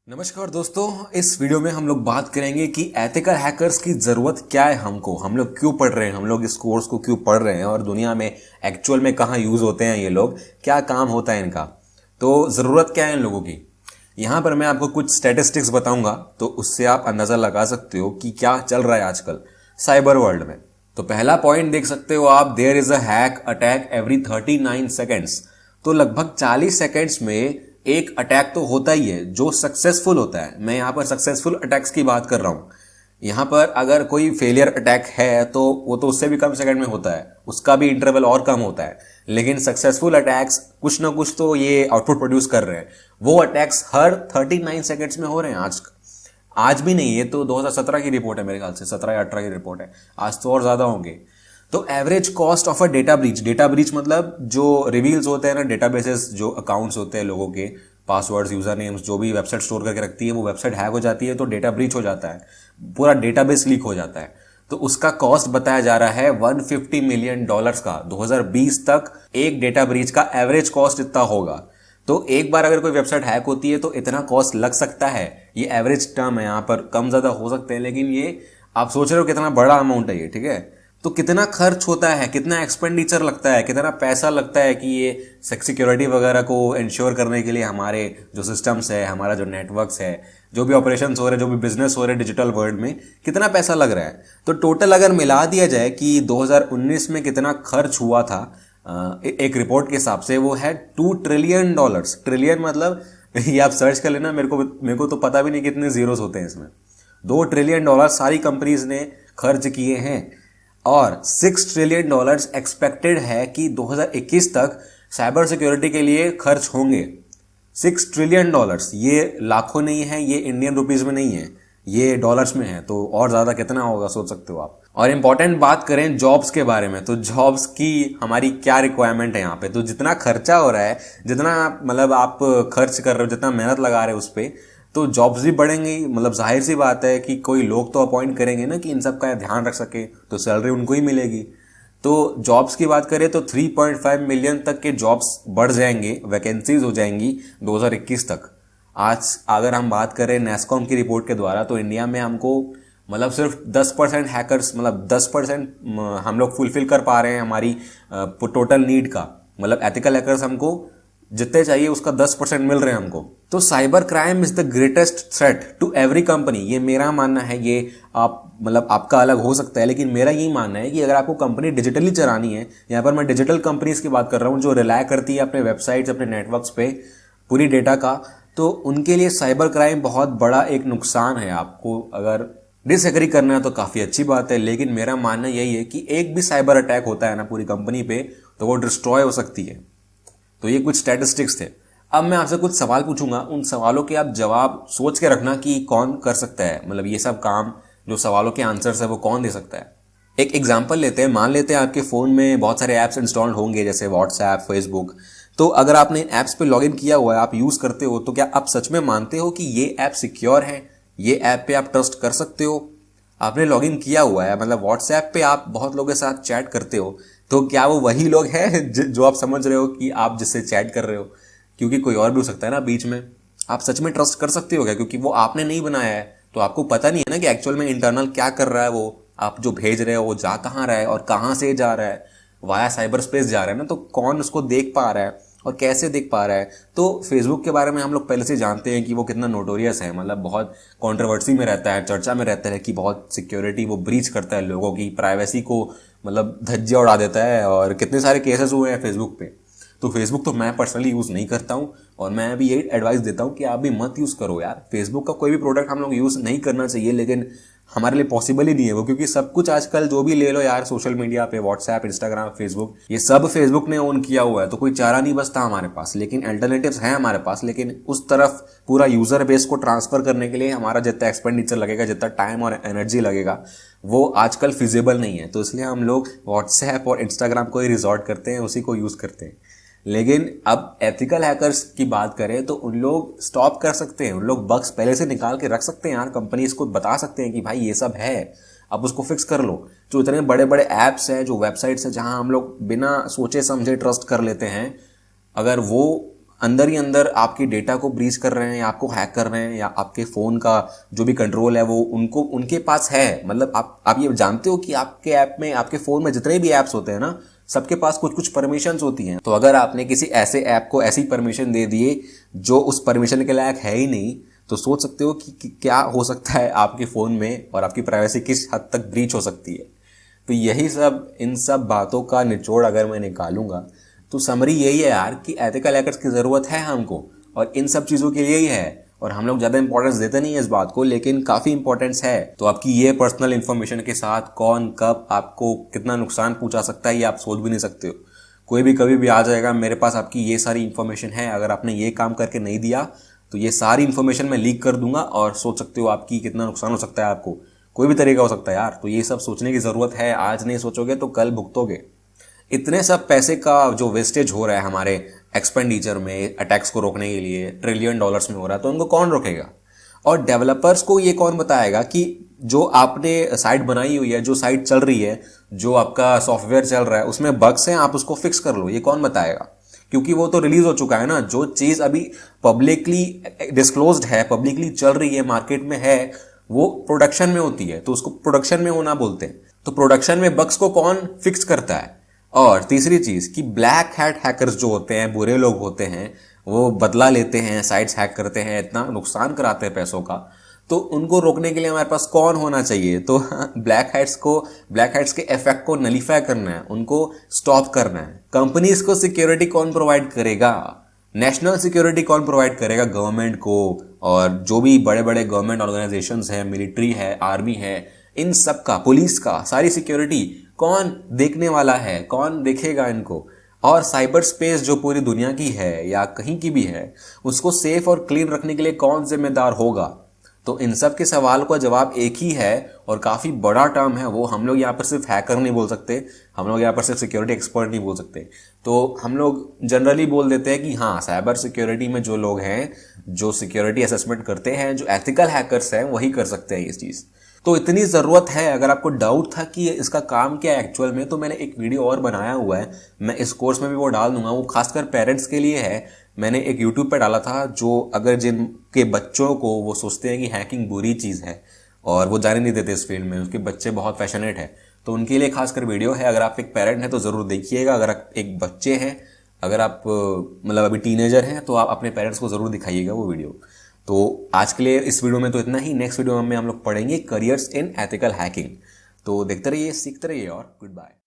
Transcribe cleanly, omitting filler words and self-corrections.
नमस्कार दोस्तों, इस वीडियो में हम लोग बात करेंगे कि एथिकल हैकर्स की ज़रूरत क्या है हमको, हम लोग क्यों पढ़ रहे हैं, हम लोग इस कोर्स को क्यों पढ़ रहे हैं और दुनिया में एक्चुअल में कहाँ यूज़ होते हैं ये लोग, क्या काम होता है इनका। तो ज़रूरत क्या है इन लोगों की। यहाँ पर मैं आपको कुछ स्टैटिस्टिक्स बताऊंगा तो उससे आप अंदाज़ा लगा सकते हो कि क्या चल रहा है आजकल साइबर वर्ल्ड में। तो पहला पॉइंट देख सकते हो आप, there is a hack attack every 39 seconds. तो लगभग 40 सेकेंड्स में एक अटैक तो होता ही है जो सक्सेसफुल होता है। मैं यहाँ पर सक्सेसफुल अटैक्स की बात कर रहा हूँ। यहाँ पर अगर कोई फेलियर अटैक है तो वो तो उससे भी कम सेकंड में होता है, उसका भी इंटरवल और कम होता है। लेकिन सक्सेसफुल अटैक्स कुछ ना कुछ तो ये आउटपुट प्रोड्यूस कर रहे हैं। वो अटैक्स हर 39 सेकेंड्स में हो रहे हैं। आज भी नहीं, ये तो 2017 की रिपोर्ट है, मेरे ख्याल से 17 या 18 की रिपोर्ट है। आज तो और ज्यादा होंगे। तो average cost of a data breach मतलब जो रिवील्स होते हैं ना, डेटाबेसेस, जो अकाउंट्स होते हैं लोगों के, पासवर्ड्स, यूजर नेम्स, जो भी वेबसाइट स्टोर करके रखती है, वो वेबसाइट हैक हो जाती है तो डेटा ब्रीच हो जाता है, पूरा डेटाबेस लीक हो जाता है। तो उसका कॉस्ट बताया जा रहा है $150 मिलियन का। 2020 तक एक डेटा ब्रीच का एवरेज कॉस्ट इतना होगा। तो एक बार अगर कोई वेबसाइट हैक होती है तो इतना कॉस्ट लग सकता है। ये एवरेज टर्म है, यहाँ पर कम ज्यादा हो सकते हैं, लेकिन ये आप सोच रहे हो कितना बड़ा अमाउंट है ये, ठीक है। तो कितना खर्च होता है, कितना एक्सपेंडिचर लगता है, कितना पैसा लगता है कि ये सिक्योरिटी वगैरह को इंश्योर करने के लिए हमारे जो सिस्टम्स है, हमारा जो नेटवर्क्स है, जो भी ऑपरेशंस हो रहे हैं, जो भी बिजनेस हो रहे हैं डिजिटल वर्ल्ड में, कितना पैसा लग रहा है। तो टोटल अगर मिला दिया जाए कि 2019 में कितना खर्च हुआ था, एक रिपोर्ट के हिसाब से वो है $2 ट्रिलियन। ट्रिलियन मतलब ये आप सर्च कर लेना, मेरे को तो पता भी नहीं कितने जीरोस होते हैं इसमें। $2 ट्रिलियन सारी कंपनीज ने खर्च किए हैं और $6 ट्रिलियन एक्सपेक्टेड है कि 2021 तक साइबर सिक्योरिटी के लिए खर्च होंगे। $6 ट्रिलियन, ये लाखों नहीं है, ये इंडियन रुपीज में नहीं है, ये डॉलर्स में है। तो और ज्यादा कितना होगा सोच सकते हो आप। और इंपॉर्टेंट बात करें जॉब्स के बारे में, तो जॉब्स की हमारी क्या रिक्वायरमेंट है यहाँ पे। तो जितना खर्चा हो रहा है, जितना मतलब आप खर्च कर रहे हो, जितना मेहनत लगा रहे हो उस पर, तो जॉब्स भी बढ़ेंगी। मतलब जाहिर सी बात है कि कोई लोग तो अपॉइंट करेंगे ना कि इन सब का ध्यान रख सके, तो सैलरी उनको ही मिलेगी। तो जॉब्स की बात करें तो 3.5 मिलियन तक के जॉब्स बढ़ जाएंगे, वैकेंसीज हो जाएंगी 2021 तक। आज अगर हम बात करें नेस्कॉम की रिपोर्ट के द्वारा, तो इंडिया में हमको मतलब सिर्फ 10% हैकर्स, मतलब 10% हम लोग फुलफिल कर पा रहे हैं हमारी टोटल नीड का। मतलब एथिकल हैकर्स हमको जितने चाहिए उसका 10% मिल रहे हैं हमको। तो cyber crime is the greatest threat to every company, ये मेरा मानना है। ये आप मतलब आपका अलग हो सकता है, लेकिन मेरा यही मानना है कि अगर आपको कंपनी डिजिटली चलानी है, यहाँ पर मैं डिजिटल कंपनीज की बात कर रहा हूँ जो रिलाय करती है अपने वेबसाइट्स, अपने नेटवर्क्स पे पूरी डेटा का, तो उनके लिए साइबर क्राइम बहुत बड़ा एक नुकसान है। आपको अगर डिसएग्री करना है तो काफी अच्छी बात है, लेकिन मेरा मानना यही है कि एक भी साइबर अटैक होता है ना पूरी कंपनी पे, तो वो डिस्ट्रॉय हो सकती है। तो ये कुछ स्टैटिस्टिक्स थे। अब मैं आपसे कुछ सवाल पूछूंगा, उन सवालों के आप जवाब सोच के रखना कि कौन कर सकता है, मतलब ये सब काम जो सवालों के आंसर्स है वो कौन दे सकता है। एक एग्जांपल लेते हैं। मान लेते हैं आपके फोन में बहुत सारे ऐप्स इंस्टॉल होंगे, जैसे व्हाट्सएप, फेसबुक। तो अगर आपने इन ऐप्स पे लॉगिन किया हुआ है, आप यूज करते हो, तो क्या आप सच में मानते हो कि ये ऐप सिक्योर है, ये ऐप पे आप ट्रस्ट कर सकते हो? आपने लॉगिन किया हुआ है, मतलब व्हाट्सएप पे आप बहुत लोगों के साथ चैट करते हो, तो क्या वो वही लोग हैं जो आप समझ रहे हो कि आप जिससे चैट कर रहे हो? क्योंकि कोई और भी हो सकता है ना बीच में। आप सच में ट्रस्ट कर सकते हो क्या? क्योंकि वो आपने नहीं बनाया है, तो आपको पता नहीं है ना कि एक्चुअल में इंटरनल क्या कर रहा है वो। आप जो भेज रहे हो वो जा कहाँ रहा है और कहाँ से जा रहा है, वाया साइबर स्पेस जा रहा है ना, तो कौन उसको देख पा रहा है और कैसे देख पा रहा है। तो फेसबुक के बारे में हम लोग पहले से जानते हैं कि वो कितना नोटोरियस है, मतलब बहुत कंट्रोवर्सी में रहता है, चर्चा में रहता है कि बहुत सिक्योरिटी वो ब्रीच करता है, लोगों की प्राइवेसी को मतलब धज्जियां उड़ा देता है, और कितने सारे केसेस हुए हैं फेसबुक पे। तो फेसबुक तो मैं पर्सनली यूज नहीं करता हूँ, और मैं भी यही एडवाइस देता हूँ कि आप भी मत यूज करो यार। फेसबुक का कोई भी प्रोडक्ट हम लोग यूज नहीं करना चाहिए, लेकिन हमारे लिए पॉसिबल ही नहीं है वो, क्योंकि सब कुछ आजकल जो भी ले लो यार सोशल मीडिया पे, व्हाट्सएप, इंस्टाग्राम, फेसबुक, ये सब फेसबुक ने ओन किया हुआ है। तो कोई चारा नहीं बचता हमारे पास, लेकिन अल्टरनेटिव्स हैं हमारे पास। लेकिन उस तरफ पूरा यूजर बेस को ट्रांसफर करने के लिए हमारा जितना एक्सपेंडिचर लगेगा, जितना टाइम और एनर्जी लगेगा, वो आजकल फिजिबल नहीं है। तो इसलिए हम लोग व्हाट्सएप और इंस्टाग्राम को ही रिजॉर्ट करते हैं, उसी को यूज करते हैं। लेकिन अब एथिकल हैकर्स की बात करें तो उन लोग स्टॉप कर सकते हैं, उन लोग बग्स पहले से निकाल के रख सकते हैं यार। कंपनीज को बता सकते हैं कि भाई ये सब है, अब उसको फिक्स कर लो। जो इतने बड़े बड़े ऐप्स हैं, जो वेबसाइट्स हैं, जहां हम लोग बिना सोचे समझे ट्रस्ट कर लेते हैं, अगर वो अंदर ही अंदर आपकी डेटा को ब्रीच कर रहे हैं या आपको हैक कर रहे हैं या आपके फ़ोन का जो भी कंट्रोल है वो उनके पास है। मतलब आप ये जानते हो कि आपके ऐप में, आपके फ़ोन में जितने भी ऐप्स होते हैं ना, सबके पास कुछ कुछ परमिशंस होती हैं। तो अगर आपने किसी ऐसे ऐप को ऐसी परमिशन दे दिए जो उस परमिशन के लायक है ही नहीं, तो सोच सकते हो कि क्या हो सकता है आपके फ़ोन में और आपकी प्राइवेसी किस हद तक ब्रीच हो सकती है। तो यही सब, इन सब बातों का निचोड़ अगर मैं निकालूंगा तो समरी यही है यार कि एथिकल हैकर्स की ज़रूरत है हमको, और इन सब चीज़ों के लिए ही है। और हम लोग ज़्यादा इंपॉर्टेंस देते नहीं है इस बात को, लेकिन काफ़ी इंपॉर्टेंस है। तो आपकी ये पर्सनल इन्फॉर्मेशन के साथ कौन कब आपको कितना नुकसान पहुंचा सकता है ये आप सोच भी नहीं सकते हो। कोई भी कभी भी आ जाएगा, मेरे पास आपकी ये सारी इन्फॉर्मेशन है, अगर आपने ये काम करके नहीं दिया तो ये सारी इन्फॉर्मेशन मैं लीक कर दूंगा, और सोच सकते हो आपकी कितना नुकसान हो सकता है। आपको कोई भी तरीका हो सकता है यार। तो ये सब सोचने की ज़रूरत है, आज नहीं सोचोगे तो कल भुगतोगे। इतने सब पैसे का जो वेस्टेज हो रहा है हमारे एक्सपेंडिचर में अटैक्स को रोकने के लिए, ट्रिलियन डॉलर्स में हो रहा है, तो उनको कौन रोकेगा? और डेवलपर्स को ये कौन बताएगा कि जो आपने साइट बनाई हुई है, जो साइट चल रही है, जो आपका सॉफ्टवेयर चल रहा है, उसमें बग्स हैं, आप उसको फिक्स कर लो, ये कौन बताएगा? क्योंकि वो तो रिलीज हो चुका है ना। जो चीज़ अभी पब्लिकली डिस्क्लोज्ड है, पब्लिकली चल रही है, मार्केट में है, वो प्रोडक्शन में होती है, तो उसको प्रोडक्शन में होना बोलते हैं। तो प्रोडक्शन में बग्स को कौन फिक्स करता है? और तीसरी चीज कि ब्लैक हैट हैकर्स जो होते हैं, बुरे लोग होते हैं, वो बदला लेते हैं, साइट्स हैक करते हैं, इतना नुकसान कराते हैं पैसों का, तो उनको रोकने के लिए हमारे पास कौन होना चाहिए? तो ब्लैक हैट्स के इफेक्ट को नलीफाई करना है, उनको स्टॉप करना है। कंपनीज को सिक्योरिटी कौन प्रोवाइड करेगा? नेशनल सिक्योरिटी कौन प्रोवाइड करेगा? गवर्नमेंट को। और जो भी बड़े बड़े गवर्नमेंट ऑर्गेनाइजेशंस हैं, मिलिट्री है, आर्मी है, इन सब का, पुलिस का, सारी सिक्योरिटी कौन देखने वाला है? कौन देखेगा इनको? और साइबर स्पेस जो पूरी दुनिया की है या कहीं की भी है, उसको सेफ और क्लीन रखने के लिए कौन जिम्मेदार होगा? तो इन सब के सवाल का जवाब एक ही है, और काफ़ी बड़ा टर्म है वो। हम लोग यहाँ पर सिर्फ हैकर नहीं बोल सकते, हम लोग यहाँ पर सिर्फ सिक्योरिटी एक्सपर्ट नहीं बोल सकते। तो हम लोग जनरली बोल देते हैं कि हाँ, साइबर सिक्योरिटी में जो लोग हैं, जो सिक्योरिटी असेसमेंट करते हैं, जो एथिकल हैकर्स हैं, वही कर सकते हैं ये चीज़। तो इतनी ज़रूरत है। अगर आपको डाउट था कि इसका काम क्या है एक्चुअल में, तो मैंने एक वीडियो और बनाया हुआ है, मैं इस कोर्स में भी वो डाल दूंगा। वो खासकर पेरेंट्स के लिए है। मैंने एक यूट्यूब पे डाला था, जो अगर जिनके बच्चों को वो सोचते हैं कि हैकिंग बुरी चीज़ है और वो जाने नहीं देते इस फील्ड में, उसके बच्चे बहुत पैशनेट है, तो उनके लिए खासकर वीडियो है। अगर आप एक पेरेंट हैं तो ज़रूर देखिएगा। अगर आप एक बच्चे हैं, अगर आप मतलब अभी टीनेजर हैं, तो आप अपने पेरेंट्स को ज़रूर दिखाइएगा वो वीडियो। तो आज के लिए इस वीडियो में तो इतना ही। नेक्स्ट वीडियो में हम लोग पढ़ेंगे करियर्स इन एथिकल हैकिंग। तो देखते रहिए, सीखते रहिए, और गुड बाय।